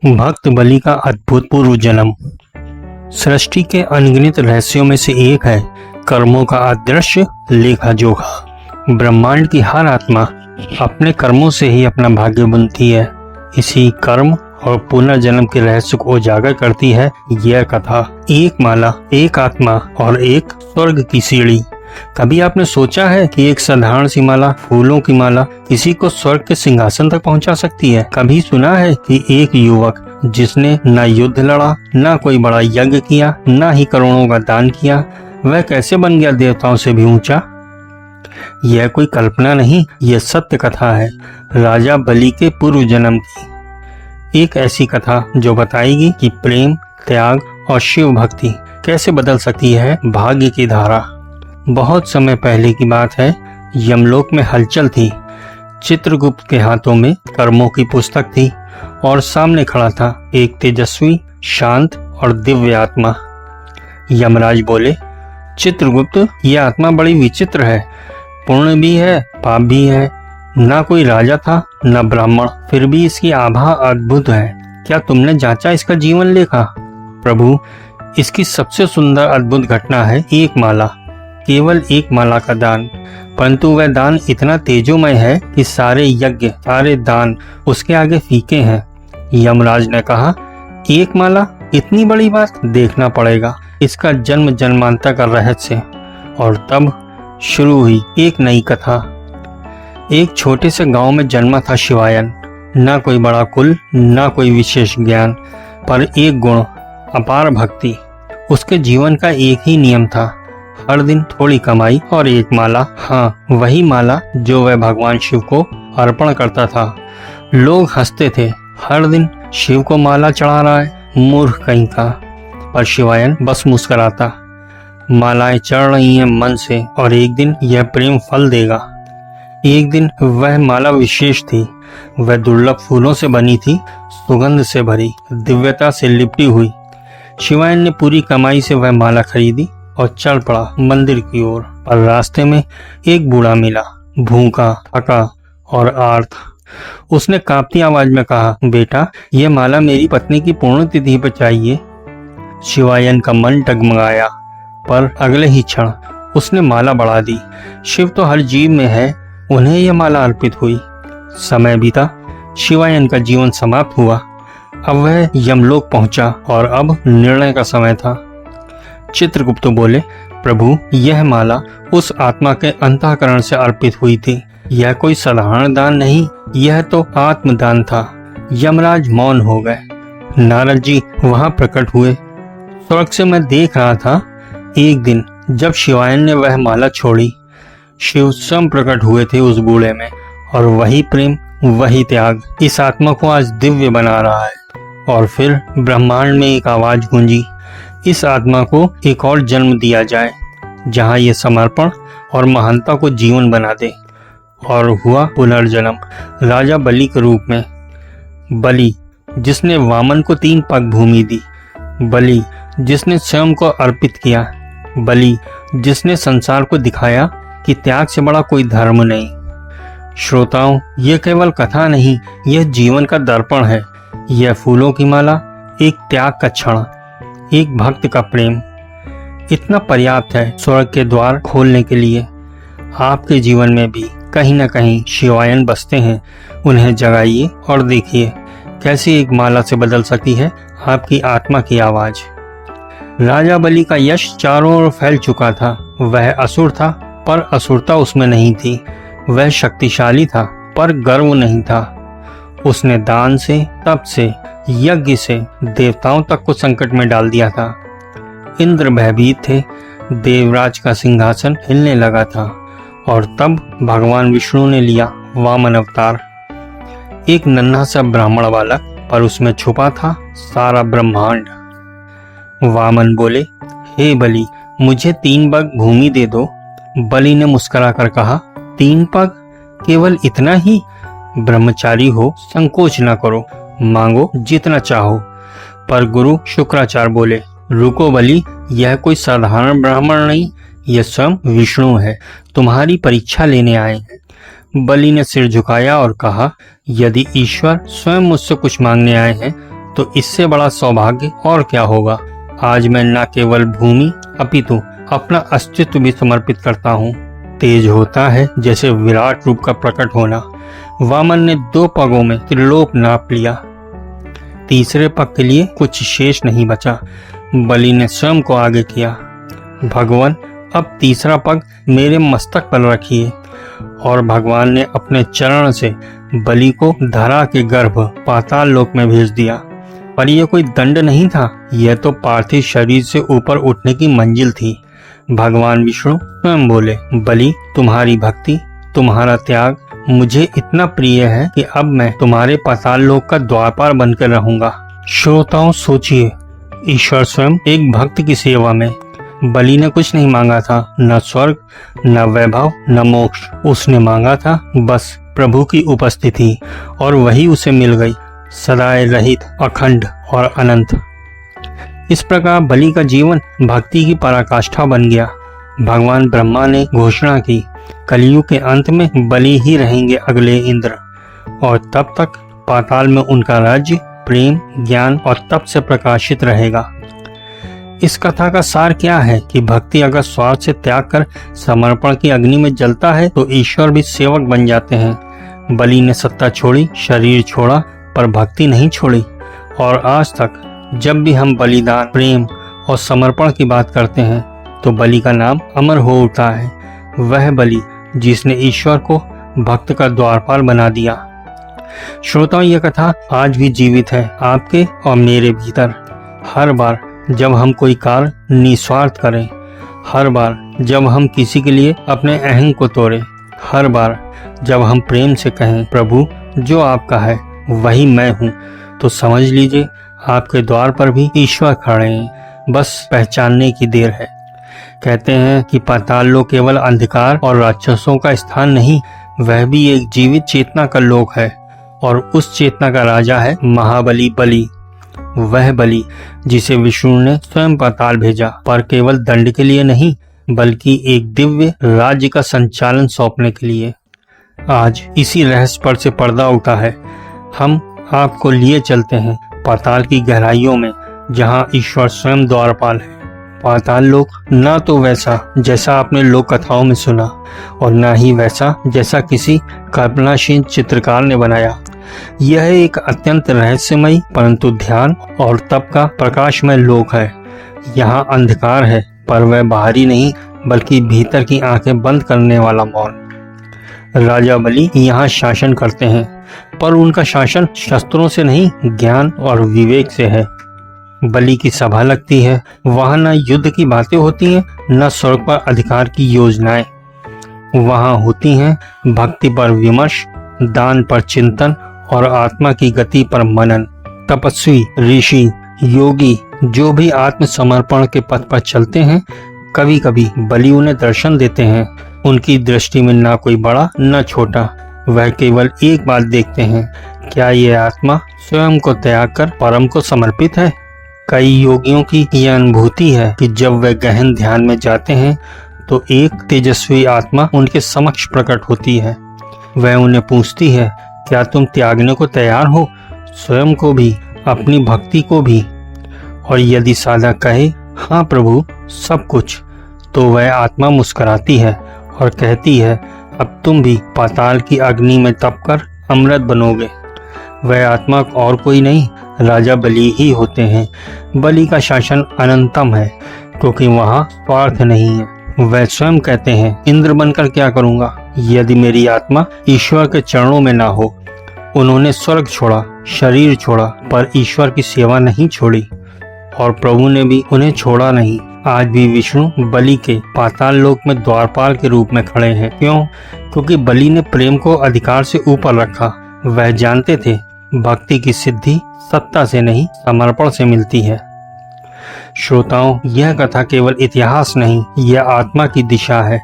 भक्त बलि का अभूतपूर्व जन्म सृष्टि के अनगिनत रहस्यों में से एक है कर्मों का अदृश्य लेखा जोखा। ब्रह्मांड की हर आत्मा अपने कर्मों से ही अपना भाग्य बुनती है। इसी कर्म और पुनर्जन्म के रहस्य को उजागर करती है यह कथा। एक माला, एक आत्मा और एक स्वर्ग की सीढ़ी। कभी आपने सोचा है कि एक साधारण सी माला, फूलों की माला, किसी को स्वर्ग के सिंहासन तक पहुंचा सकती है? कभी सुना है कि एक युवक जिसने न युद्ध लड़ा, न कोई बड़ा यज्ञ किया, न ही करोड़ों का दान किया, वह कैसे बन गया देवताओं से भी ऊंचा? यह कोई कल्पना नहीं, यह सत्य कथा है राजा बलि के पूर्व जन्म की। एक ऐसी कथा जो बताएगी कि प्रेम, त्याग और शिव भक्ति कैसे बदल सकती है भाग्य की धारा। बहुत समय पहले की बात है, यमलोक में हलचल थी। चित्रगुप्त के हाथों में कर्मों की पुस्तक थी और सामने खड़ा था एक तेजस्वी, शांत और दिव्य आत्मा। यमराज बोले, चित्रगुप्त, यह आत्मा बड़ी विचित्र है। पुण्य भी है, पाप भी है। ना कोई राजा था, न ब्राह्मण, फिर भी इसकी आभा अद्भुत है। क्या तुमने जांचा इसका जीवन लेखा? प्रभु, इसकी सबसे सुंदर अद्भुत घटना है एक माला, केवल एक माला का दान। परंतु वह दान इतना तेजोमय है कि सारे यज्ञ, सारे दान उसके आगे फीके हैं। यमराज ने कहा, एक माला, इतनी बड़ी बात? देखना पड़ेगा इसका जन्म जन्मांतर का रहस्य। और तब शुरू हुई एक नई कथा। एक छोटे से गांव में जन्मा था शिवायन। न कोई बड़ा कुल, न कोई विशेष ज्ञान, पर एक गुण, अपार भक्ति। उसके जीवन का एक ही नियम था, हर दिन थोड़ी कमाई और एक माला। हाँ, वही माला जो वह भगवान शिव को अर्पण करता था। लोग हंसते थे, हर दिन शिव को माला चढ़ा रहा है, मूर्ख कहीं का। पर शिवायन बस मुस्कुराता। मालाएं चढ़ रही हैं मन से, और एक दिन यह प्रेम फल देगा। एक दिन वह माला विशेष थी। वह दुर्लभ फूलों से बनी थी, सुगंध से भरी, दिव्यता से लिपटी हुई। शिवायन ने पूरी कमाई से वह माला खरीदी और चल पड़ा मंदिर की ओर। पर रास्ते में एक बूढ़ा मिला, भूखा, थका और आर्त। उसने कांपती आवाज में कहा, बेटा, यह माला मेरी पत्नी की पुण्यतिथि पर चाहिए। शिवायन का मन डगमगाया, पर अगले ही क्षण उसने माला बढ़ा दी। शिव तो हर जीव में है, उन्हें यह माला अर्पित हुई। समय बीता, शिवायन का जीवन समाप्त हुआ। अब वह यमलोक पहुंचा और अब निर्णय का समय था। चित्रगुप्त बोले, प्रभु, यह माला उस आत्मा के अंतःकरण से अर्पित हुई थी। यह कोई साधारण दान नहीं, यह तो आत्मदान था। यमराज मौन हो गए। नारद जी वहां प्रकट हुए। स्वर्ग से मैं देख रहा था। एक दिन जब शिवायन ने वह माला छोड़ी, शिव स्वयं प्रकट हुए थे उस बूढ़े में, और वही प्रेम, वही त्याग इस आत्मा को आज दिव्य बना रहा है। और फिर ब्रह्मांड में एक आवाज गूंजी, इस आत्मा को एक और जन्म दिया जाए, जहां ये समर्पण और महानता को जीवन बना दे। और हुआ पुनर्जन्म राजा बलि के रूप में। बलि जिसने वामन को 3 पग भूमि दी, बलि जिसने स्वयं को अर्पित किया, बलि जिसने संसार को दिखाया कि त्याग से बड़ा कोई धर्म नहीं। श्रोताओं, यह केवल कथा नहीं, यह जीवन का दर्पण है। यह फूलों की माला, एक त्याग का क्षण, एक भक्त का प्रेम, इतना पर्याप्त है स्वर्ग के द्वार खोलने के लिए। आपके जीवन में भी कहीं न कहीं शिवायन बसते हैं। उन्हें जगाइए और देखिए कैसे एक माला से बदल सकती है आपकी आत्मा की आवाज। राजा बलि का यश चारों ओर फैल चुका था। वह असुर था, पर असुरता उसमें नहीं थी। वह शक्तिशाली था, पर गर्व नहीं था। उसने दान से, तप से, यज्ञ से देवताओं तक को संकट में डाल दिया था। इंद्र भयभीत थे, देवराज का सिंहासन हिलने लगा था। और तब भगवान विष्णु ने लिया वामन अवतार। एक नन्हा सा ब्राह्मण बालक, पर उसमें छुपा था सारा ब्रह्मांड। वामन बोले, हे बलि, मुझे 3 पग भूमि दे दो। बलि ने मुस्कुराकर कहा, 3 पग? केवल इतना ही? ब्रह्मचारी हो, संकोच न करो, मांगो जितना चाहो। पर गुरु शुक्राचार्य बोले, रुको बलि, यह कोई साधारण ब्राह्मण नहीं, यह स्वयं विष्णु है, तुम्हारी परीक्षा लेने आए हैं। बलि ने सिर झुकाया और कहा, यदि ईश्वर स्वयं मुझसे कुछ मांगने आए हैं तो इससे बड़ा सौभाग्य और क्या होगा। आज मैं न केवल भूमि अपितु अपना अस्तित्व भी समर्पित करता हूँ। तेज होता है जैसे विराट रूप का प्रकट होना। वामन ने 2 पगों में त्रिलोक नाप लिया, तीसरे पग के लिए कुछ शेष नहीं बचा। बलि ने स्वयं को आगे किया, भगवान अब तीसरा पग मेरे मस्तक पर रखिए। और भगवान ने अपने चरण से बलि को धरा के गर्भ पाताल लोक में भेज दिया। पर यह कोई दंड नहीं था, यह तो पार्थिव शरीर से ऊपर उठने की मंजिल थी। भगवान विष्णु स्वयं बोले, बलि तुम्हारी भक्ति, तुम्हारा त्याग मुझे इतना प्रिय है कि अब मैं तुम्हारे पाताल लोक का द्वारपाल बनकर रहूंगा। श्रोताओं सोचिए, ईश्वर स्वयं एक भक्त की सेवा में। बलि ने कुछ नहीं मांगा था, न स्वर्ग, न वैभव, न मोक्ष। उसने मांगा था बस प्रभु की उपस्थिति, और वही उसे मिल गई, सदाए रहित, अखंड और अनंत। इस प्रकार बलि का जीवन भक्ति की पराकाष्ठा बन गया। भगवान ब्रह्मा ने घोषणा की, कलयुग के अंत में बलि ही रहेंगे अगले इंद्र, और तब तक पाताल में उनका राज्य प्रेम, ज्ञान और तप से प्रकाशित रहेगा। इस कथा का सार क्या है कि भक्ति अगर स्वार्थ से त्याग कर समर्पण की अग्नि में जलता है तो ईश्वर भी सेवक बन जाते हैं। बलि ने सत्ता छोड़ी, शरीर छोड़ा, पर भक्ति नहीं छोड़ी। और आज तक जब भी हम बलिदान, प्रेम और समर्पण की बात करते हैं तो बलि का नाम अमर हो उठता है। वह बलि जिसने ईश्वर को भक्त का द्वारपाल बना दिया। श्रोताओं, यह कथा आज भी जीवित है आपके और मेरे भीतर। हर बार जब हम कोई कार्य निस्वार्थ करें, हर बार जब हम किसी के लिए अपने अहं को तोड़ें, हर बार जब हम प्रेम से कहें, प्रभु जो आपका है वही मैं हूँ, तो समझ लीजिए आपके द्वार पर भी ईश्वर खड़े हैं। बस पहचानने की देर है। कहते हैं कि पाताल लोक केवल अंधकार और राक्षसों का स्थान नहीं, वह भी एक जीवित चेतना का लोक है। और उस चेतना का राजा है महाबली बलि। वह बलि जिसे विष्णु ने स्वयं पाताल भेजा, पर केवल दंड के लिए नहीं, बल्कि एक दिव्य राज्य का संचालन सौंपने के लिए। आज इसी रहस्य पर से पर्दा उठा है। हम आपको लिए चलते हैं पाताल की गहराइयों में, जहां ईश्वर स्वयं द्वारपाल है। पाताल लोक न तो वैसा जैसा आपने लोक कथाओं में सुना, और न ही वैसा जैसा किसी कल्पनाशील चित्रकार ने बनाया। यह एक अत्यंत रहस्यमयी परंतु ध्यान और तप का प्रकाशमय लोक है। यहाँ अंधकार है, पर वह बाहरी नहीं बल्कि भीतर की आंखें बंद करने वाला मौन। राजा बलि यहाँ शासन करते हैं, पर उनका शासन शस्त्रों से नहीं, ज्ञान और विवेक से है। बलि की सभा लगती है, वहाँ न युद्ध की बातें होती हैं, न स्वर्ग पर अधिकार की योजनाएं। वहाँ होती हैं भक्ति पर विमर्श, दान पर चिंतन और आत्मा की गति पर मनन। तपस्वी, ऋषि, योगी जो भी आत्मसमर्पण के पथ पर चलते हैं, कभी कभी बलि उन्हें दर्शन देते हैं। उनकी दृष्टि में ना कोई बड़ा न छोटा, वह केवल एक बात देखते हैं, क्या ये आत्मा स्वयं को त्याग कर परम को समर्पित है। कई योगियों की यह अनुभूति है कि जब वे गहन ध्यान में जाते हैं तो एक तेजस्वी आत्मा उनके समक्ष प्रकट होती है। वह उन्हें पूछती है, क्या तुम त्यागने को तैयार हो, स्वयं को भी, अपनी भक्ति को भी। और यदि साधक कहे, हाँ प्रभु सब कुछ, तो वह आत्मा मुस्कुराती है और कहती है, अब तुम भी पाताल की अग्नि में तप कर अमृत बनोगे। वह आत्मा और कोई नहीं, राजा बलि ही होते हैं। बलि का शासन अनंतम है, क्योंकि वहाँ स्वार्थ नहीं है। वह स्वयं कहते हैं, इंद्र बनकर क्या करूँगा यदि मेरी आत्मा ईश्वर के चरणों में ना हो। उन्होंने स्वर्ग छोड़ा, शरीर छोड़ा, पर ईश्वर की सेवा नहीं छोड़ी, और प्रभु ने भी उन्हें छोड़ा नहीं। आज भी विष्णु बलि के पाताल लोक में द्वारपाल के रूप में खड़े हैं। क्यों? क्योंकि बलि ने प्रेम को अधिकार से ऊपर रखा। वह जानते थे भक्ति की सिद्धि सत्ता से नहीं, समर्पण से मिलती है। श्रोताओं, यह कथा केवल इतिहास नहीं, यह आत्मा की दिशा है।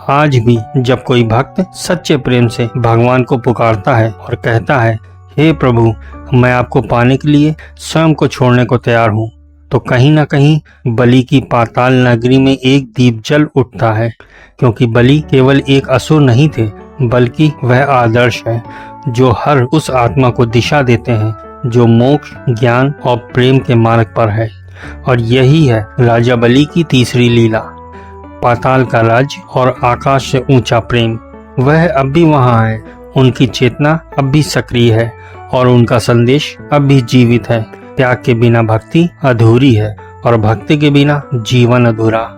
आज भी जब कोई भक्त सच्चे प्रेम से भगवान को पुकारता है और कहता है, हे प्रभु, मैं आपको पाने के लिए स्वयं को छोड़ने को तैयार हूँ, तो कहीं न कहीं बलि की पाताल नगरी में एक दीप जल उठता है। क्योंकि बलि केवल एक असुर नहीं थे, बल्कि वह आदर्श है जो हर उस आत्मा को दिशा देते हैं जो मोक्ष, ज्ञान और प्रेम के मार्ग पर है। और यही है राजा बलि की तीसरी लीला, पाताल का राज्य और आकाश से ऊंचा प्रेम। वह अब भी वहां है, उनकी चेतना अब भी सक्रिय है और उनका संदेश अब भी जीवित है। त्याग के बिना भक्ति अधूरी है और भक्ति के बिना जीवन अधूरा।